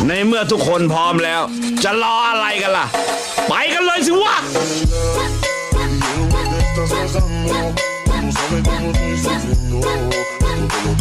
ในเมื่อทุกคนพร้อมแล้ว จะรออะไรกันล่ะ ไปกันเลยสิวะ Estás sacando, tú sabes cómo estoy sufriendo. Todo lo